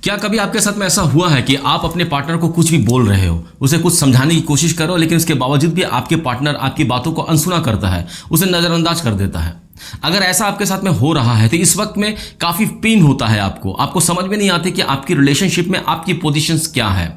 क्या कभी आपके साथ में ऐसा हुआ है कि आप अपने पार्टनर को कुछ भी बोल रहे हो, उसे कुछ समझाने की कोशिश करो, लेकिन उसके बावजूद भी आपके पार्टनर आपकी बातों को अनसुना करता है, उसे नजरअंदाज कर देता है? अगर ऐसा आपके साथ में हो रहा है तो इस वक्त में काफी पेन होता है, आपको समझ में नहीं आती कि आपकी रिलेशनशिप में आपकी पोजीशंस क्या है।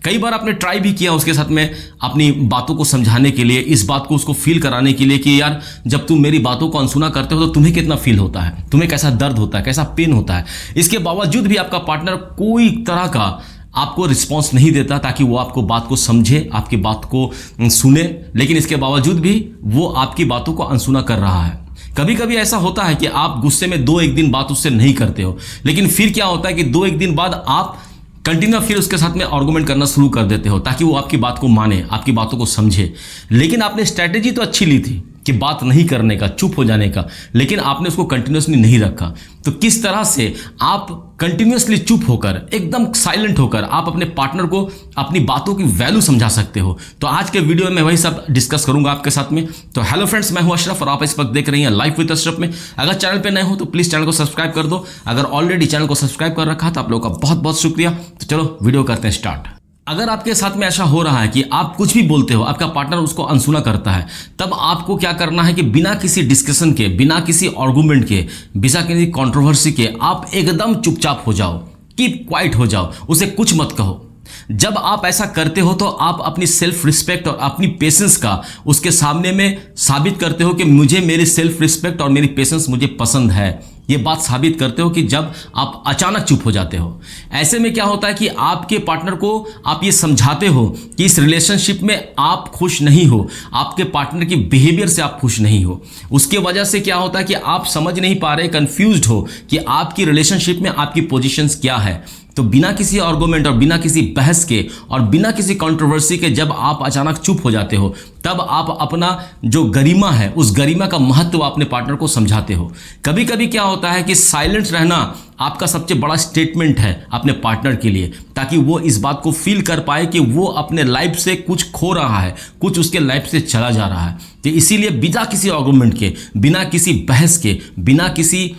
कई बार आपने ट्राई भी किया उसके साथ में अपनी बातों को समझाने के लिए, इस बात को उसको फील कराने के लिए कि यार जब तुम मेरी बातों को अनसुना करते हो तो तुम्हें कितना फील होता है, तुम्हें कैसा दर्द होता है, कैसा पेन होता है। इसके बावजूद भी आपका पार्टनर कोई तरह का आपको रिस्पॉन्स नहीं देता ताकि वो आपको बात को समझे, आपकी बात को सुने, लेकिन इसके बावजूद भी वो आपकी बातों को अनसुना कर रहा है। कभी कभी ऐसा होता है कि आप गुस्से में 2-1 दिन बात उससे नहीं करते हो, लेकिन फिर क्या होता है कि 2-1 दिन बाद आप कंटिन्यू फिर उसके साथ में आर्गुमेंट करना शुरू कर देते हो ताकि वो आपकी बात को माने, आपकी बातों को समझे। लेकिन आपने स्ट्रैटेजी तो अच्छी ली थी कि बात नहीं करने का, चुप हो जाने का, लेकिन आपने उसको कंटिन्यूसली नहीं रखा। तो किस तरह से आप कंटिन्यूसली चुप होकर, एकदम साइलेंट होकर आप अपने पार्टनर को अपनी बातों की वैल्यू समझा सकते हो? तो आज के वीडियो में वही सब डिस्कस करूंगा आपके साथ में। तो हेलो फ्रेंड्स, मैं हूं अशरफ और आप इस वक्त देख रहे हैं लाइफ विद अशरफ में। अगर चैनल पे नए हो तो प्लीज चैनल को सब्सक्राइब कर दो। अगर ऑलरेडी चैनल को सब्सक्राइब कर रखा तो आप लोगों का बहुत बहुत शुक्रिया। तो चलो वीडियो करते हैं स्टार्ट। अगर आपके साथ में ऐसा हो रहा है कि आप कुछ भी बोलते हो, आपका पार्टनर उसको अनसुना करता है, तब आपको क्या करना है कि बिना किसी डिस्कशन के, बिना किसी आर्गुमेंट के, बिना किसी कंट्रोवर्सी के आप एकदम चुपचाप हो जाओ, कीप क्वाइट हो जाओ, उसे कुछ मत कहो। जब आप ऐसा करते हो तो आप अपनी सेल्फ रिस्पेक्ट और अपनी पेशेंस का उसके सामने में साबित करते हो कि मुझे मेरी सेल्फ रिस्पेक्ट और मेरी पेशेंस मुझे पसंद है। ये बात साबित करते हो कि जब आप अचानक चुप हो जाते हो। ऐसे में क्या होता है कि आपके पार्टनर को आप ये समझाते हो कि इस रिलेशनशिप में आप खुश नहीं हो, आपके पार्टनर की बिहेवियर से आप खुश नहीं हो। उसके वजह से क्या होता है कि आप समझ नहीं पा रहे, कंफ्यूज्ड हो कि आपकी रिलेशनशिप में आपकी पोजीशंस क्या है। तो बिना किसी आर्गुमेंट और बिना किसी बहस के और बिना किसी कंट्रोवर्सी के जब आप अचानक चुप हो जाते हो, तब आप अपना जो गरिमा है, उस गरिमा का महत्व अपने पार्टनर को समझाते हो। कभी कभी क्या होता है कि साइलेंट रहना आपका सबसे बड़ा स्टेटमेंट है अपने पार्टनर के लिए, ताकि वो इस बात को फील कर पाए कि वो अपने लाइफ से कुछ खो रहा है, कुछ उसके लाइफ से चला जा रहा है। तो इसीलिए बिना किसी आर्गुमेंट के, बिना किसी बहस के, बिना किसी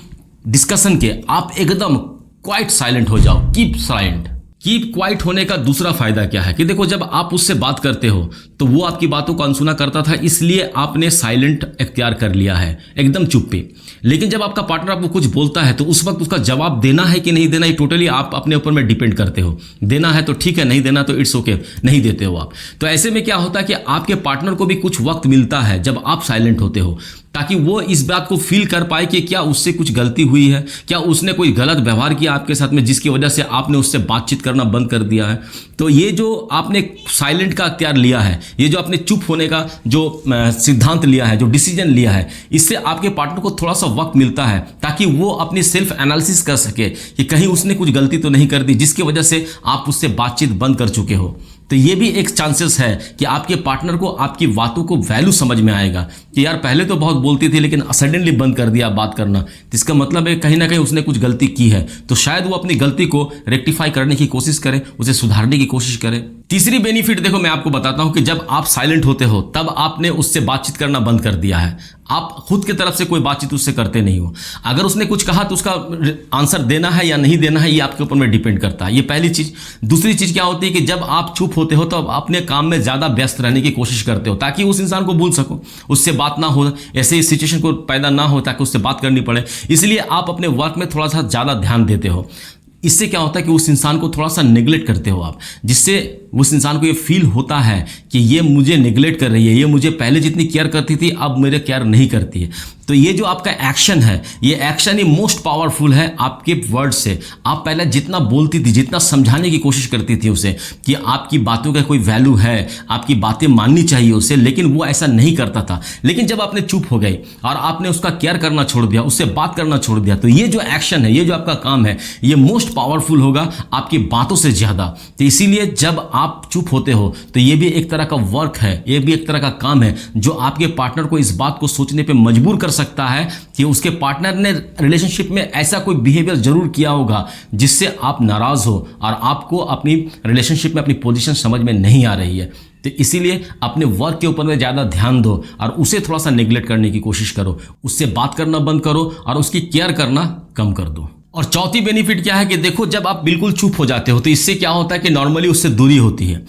डिस्कशन के आप एकदम क्वाइट साइलेंट हो जाओ, कीप साइलेंट। कीप क्वाइट होने का दूसरा फायदा क्या है कि देखो, जब आप उससे बात करते हो तो वो आपकी बातों को अनसुना करता था, इसलिए आपने साइलेंट इख्तियार कर लिया है, एकदम चुप पे। लेकिन जब आपका पार्टनर आपको कुछ बोलता है तो उस वक्त उसका जवाब देना है कि नहीं देना, ये टोटली आप अपने ऊपर में डिपेंड करते हो। देना है तो ठीक है, नहीं देना तो इट्स ओके, नहीं देते हो आप। तो ऐसे में क्या होता है कि आपके पार्टनर को भी कुछ वक्त मिलता है जब आप साइलेंट होते हो, ताकि वो इस बात को फील कर पाए कि क्या उससे कुछ गलती हुई है, क्या उसने कोई गलत व्यवहार किया आपके साथ में जिसकी वजह से आपने उससे बातचीत करना बंद कर दिया है। तो ये जो आपने साइलेंट का अख्तियार लिया है, ये जो आपने चुप होने का जो सिद्धांत लिया है, जो डिसीजन लिया है, इससे आपके पार्टनर को थोड़ा सा वक्त मिलता है ताकि वो अपनी सेल्फ एनालिसिस कर सके कि कहीं उसने कुछ गलती तो नहीं कर दी जिसकी वजह से आप उससे बातचीत बंद कर चुके हो। तो ये भी एक चांसेस है कि आपके पार्टनर को आपकी बातों को वैल्यू समझ में आएगा कि यार पहले तो बहुत बोलती थी लेकिन सडनली बंद कर दिया बात करना, तो इसका मतलब है कहीं ना कहीं उसने कुछ गलती की है। तो शायद वो अपनी गलती को रेक्टिफाई करने की कोशिश करे, उसे सुधारने की कोशिश करे। तीसरी बेनिफिट देखो, मैं आपको बताता हूं कि जब आप साइलेंट होते हो तब आपने उससे बातचीत करना बंद कर दिया है। आप खुद की तरफ से कोई बातचीत उससे करते नहीं हो। अगर उसने कुछ कहा तो उसका आंसर देना है या नहीं देना है, ये आपके ऊपर में डिपेंड करता है। ये पहली चीज। दूसरी चीज क्या होती है कि जब आप चुप होते हो तो आप अपने काम में ज्यादा व्यस्त रहने की कोशिश करते हो ताकि उस इंसान को भूल सको, उससे बात ना हो, ऐसे सिचुएशन को पैदा ना हो ताकि उससे बात करनी पड़े। इसलिए आप अपने वर्क में थोड़ा सा ज्यादा ध्यान देते हो। इससे क्या होता है कि उस इंसान को थोड़ा सा नेग्लेक्ट करते हो आप, जिससे उस इंसान को ये फील होता है कि ये मुझे नेग्लेक्ट कर रही है, ये मुझे पहले जितनी केयर करती थी अब मेरे केयर नहीं करती है। तो ये जो आपका एक्शन है, ये एक्शन ही मोस्ट पावरफुल है आपके वर्ड से। आप पहले जितना बोलती थी, जितना समझाने की कोशिश करती थी उसे कि आपकी बातों का कोई वैल्यू है, आपकी बातें माननी चाहिए उसे, लेकिन वो ऐसा नहीं करता था। लेकिन जब आपने चुप हो गई और आपने उसका केयर करना छोड़ दिया, उससे बात करना छोड़ दिया, तो ये जो एक्शन है, ये जो आपका काम है, ये मोस्ट पावरफुल होगा आपकी बातों से ज्यादा। तो इसीलिए जब आप चुप होते हो तो ये भी एक तरह का वर्क है, ये भी एक तरह का काम है जो आपके पार्टनर को इस बात को सोचने पे मजबूर कर सकता है कि उसके पार्टनर ने रिलेशनशिप में ऐसा कोई बिहेवियर जरूर किया होगा जिससे आप नाराज हो और आपको अपनी रिलेशनशिप में अपनी पोजीशन समझ में नहीं आ रही है। तो इसीलिए अपने वर्क के ऊपर में ज़्यादा ध्यान दो और उसे थोड़ा सा नेग्लेक्ट करने की कोशिश करो, उससे बात करना बंद करो और उसकी केयर करना कम कर दो। और चौथी बेनिफिट क्या है कि देखो, जब आप बिल्कुल चुप हो जाते हो तो इससे क्या होता है कि नॉर्मली उससे दूरी होती है।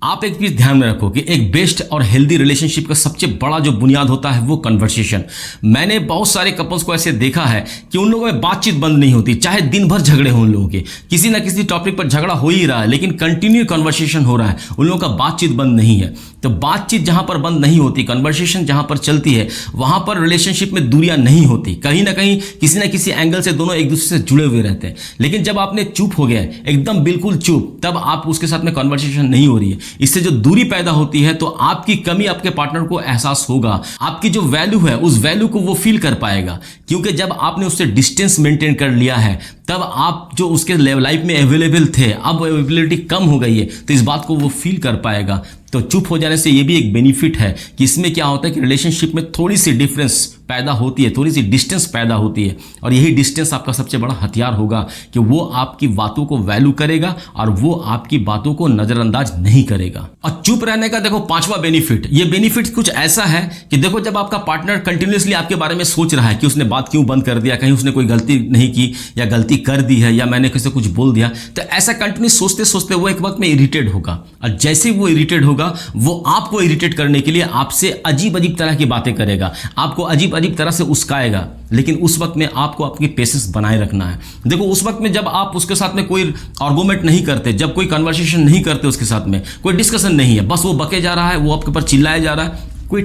आप एक चीज ध्यान में रखो कि एक बेस्ट और हेल्दी रिलेशनशिप का सबसे बड़ा जो बुनियाद होता है वो कन्वर्सेशन। मैंने बहुत सारे कपल्स को ऐसे देखा है कि उन लोगों में बातचीत बंद नहीं होती, चाहे दिन भर झगड़े हों उन लोगों के, किसी ना किसी टॉपिक पर झगड़ा हो ही रहा है, लेकिन कंटिन्यू कन्वर्सेशन हो रहा है, उन लोगों का बातचीत बंद नहीं है। तो बातचीत जहां पर बंद नहीं होती, कन्वर्सेशन जहां पर चलती है, वहां पर रिलेशनशिप में दूरियां नहीं होती, कहीं ना कहीं किसी ना किसी एंगल से दोनों एक दूसरे से जुड़े हुए रहते हैं। लेकिन जब आपने चुप हो गया, एकदम बिल्कुल चुप, तब आप उसके साथ में कन्वर्सेशन नहीं हो रही है, इससे जो दूरी पैदा होती है तो आपकी कमी आपके पार्टनर को एहसास होगा, आपकी जो वैल्यू है उस वैल्यू को वो फील कर पाएगा। क्योंकि जब आपने उससे डिस्टेंस मेंटेन कर लिया है, तब आप जो उसके लाइफ में अवेलेबल थे, अब अवेलेबिलिटी कम हो गई है, तो इस बात को वो फील कर पाएगा। तो चुप हो जाने से ये भी एक बेनिफिट है कि इसमें क्या होता है कि रिलेशनशिप में थोड़ी सी डिफरेंस पैदा होती है, थोड़ी सी डिस्टेंस पैदा होती है, और यही डिस्टेंस आपका सबसे बड़ा हथियार होगा कि वो आपकी बातों को वैल्यू करेगा और वो आपकी बातों को नजरअंदाज नहीं करेगा। और चुप रहने का देखो पांचवा बेनिफिट, ये बेनिफिट कुछ ऐसा है कि देखो, जब आपका पार्टनर कंटिन्यूसली आपके बारे में सोच रहा है कि उसने बात क्यों बंद कर दिया, कहीं उसने कोई गलती नहीं की या गलती कर दी है या मैंने किसी कुछ बोल दिया, तो ऐसा कंटिन्यू सोचते सोचते वो एक वक्त में इरिटेट होगा, और जैसे ही वो इरिटेट होगा वो आपको इरिटेट करने के लिए आपसे अजीब अजीब तरह की बातें करेगा, आपको अजीब अजीब तरह से उस्काएगा। लेकिन उस वक्त में आपको अपनी पेशेंस बनाए रखना है। देखो, उस वक्त में जब आप उसके साथ में कोई आर्गुमेंट नहीं करते, जब कोई कन्वर्सेशन नहीं करते, उसके साथ में कोई डिस्कशन नहीं है, बस वो बके जा रहा है, वो आपके ऊपर चिल्लाया जा रहा है, कोई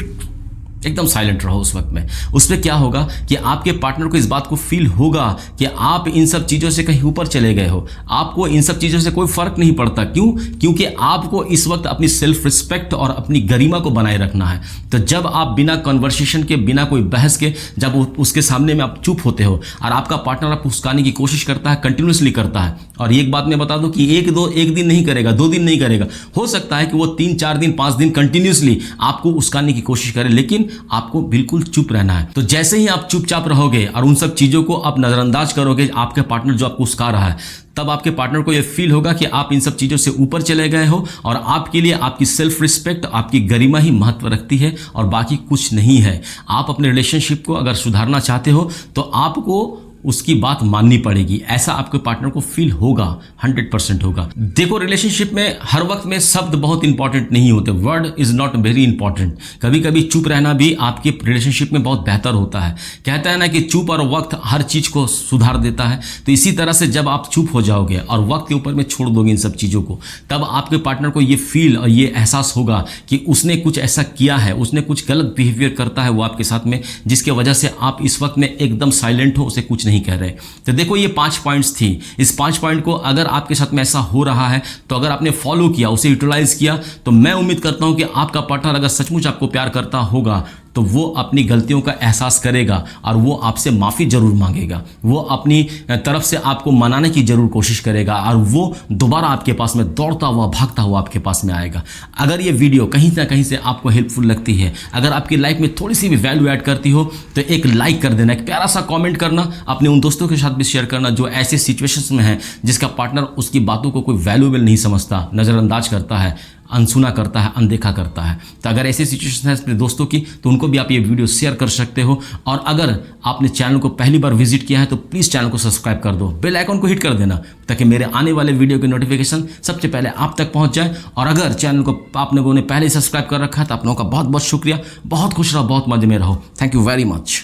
एकदम साइलेंट रहो उस वक्त में। उसमें क्या होगा कि आपके पार्टनर को इस बात को फील होगा कि आप इन सब चीज़ों से कहीं ऊपर चले गए हो, आपको इन सब चीज़ों से कोई फर्क नहीं पड़ता। क्यों? क्योंकि आपको इस वक्त अपनी सेल्फ रिस्पेक्ट और अपनी गरिमा को बनाए रखना है। तो जब आप बिना कन्वर्सेशन के, बिना कोई बहस के, जब उसके सामने में आप चुप होते हो और आपका पार्टनर आपको उस्काने की कोशिश करता है, कंटिन्यूसली करता है, और एक बात मैं बता दूं कि एक दिन नहीं करेगा, 2 दिन नहीं करेगा, हो सकता है कि वो 3-4 दिन 5 दिन कंटिन्यूसली आपको उस्काने की कोशिश करे, लेकिन आपको बिल्कुल चुप रहना है। तो जैसे ही आप चुपचाप रहोगे और उन सब चीजों को आप नजरअंदाज करोगे, आपके पार्टनर जो आपको उस्का रहा है, तब आपके पार्टनर को यह फील होगा कि आप इन सब चीजों से ऊपर चले गए हो और आपके लिए आपकी सेल्फ रिस्पेक्ट, आपकी गरिमा ही महत्व रखती है और बाकी कुछ नहीं है। आप अपने रिलेशनशिप को अगर सुधारना चाहते हो तो आपको उसकी बात माननी पड़ेगी, ऐसा आपके पार्टनर को फील होगा, 100% होगा। देखो, रिलेशनशिप में हर वक्त में शब्द बहुत इंपॉर्टेंट नहीं होते, word is not very important. कभी कभी चुप रहना भी आपके रिलेशनशिप में बहुत बेहतर होता है। कहता है ना कि चुप और वक्त हर चीज को सुधार देता है, तो इसी तरह से जब आप चुप हो जाओगे और वक्त के ऊपर में छोड़ दोगे इन सब चीजों को, तब आपके पार्टनर को ये फील और ये एहसास होगा कि उसने कुछ ऐसा किया है, उसने कुछ गलत बिहेवियर करता है वो आपके साथ में, जिसके वजह से आप इस वक्त में एकदम साइलेंट हो, उसे कुछ नहीं कह रहे। तो देखो, ये 5 पॉइंट्स थी। इस 5 पॉइंट को अगर आपके साथ में ऐसा हो रहा है, तो अगर आपने फॉलो किया, उसे यूटिलाइज किया, तो मैं उम्मीद करता हूं कि आपका पार्टनर अगर सचमुच आपको प्यार करता होगा तो वो अपनी गलतियों का एहसास करेगा और वो आपसे माफ़ी जरूर मांगेगा, वो अपनी तरफ से आपको मनाने की जरूर कोशिश करेगा और वो दोबारा आपके पास में दौड़ता हुआ, भागता हुआ आपके पास में आएगा। अगर ये वीडियो कहीं ना कहीं से आपको हेल्पफुल लगती है, अगर आपकी लाइफ में थोड़ी सी भी वैल्यू ऐड करती हो, तो एक लाइक कर देना, एक प्यारा सा कॉमेंट करना, अपने उन दोस्तों के साथ भी शेयर करना जो ऐसे सिचुएशंस में है जिसका पार्टनर उसकी बातों को कोई वैल्यूएबल नहीं समझता, नज़रअंदाज करता है, अनसुना करता है, अनदेखा करता है। तो अगर ऐसी सिचुएशन है अपने दोस्तों की, तो उनको भी आप ये वीडियो शेयर कर सकते हो। और अगर आपने चैनल को पहली बार विजिट किया है तो प्लीज़ चैनल को सब्सक्राइब कर दो, बेल आइकन को हिट कर देना, ताकि मेरे आने वाले वीडियो की नोटिफिकेशन सबसे पहले आप तक पहुंच जाए। और अगर चैनल को आप लोगों ने पहले सब्सक्राइब कर रखा है तो आप लोगों का बहुत बहुत शुक्रिया। बहुत खुश रहो, बहुत मजे में रहो। Thank you very much.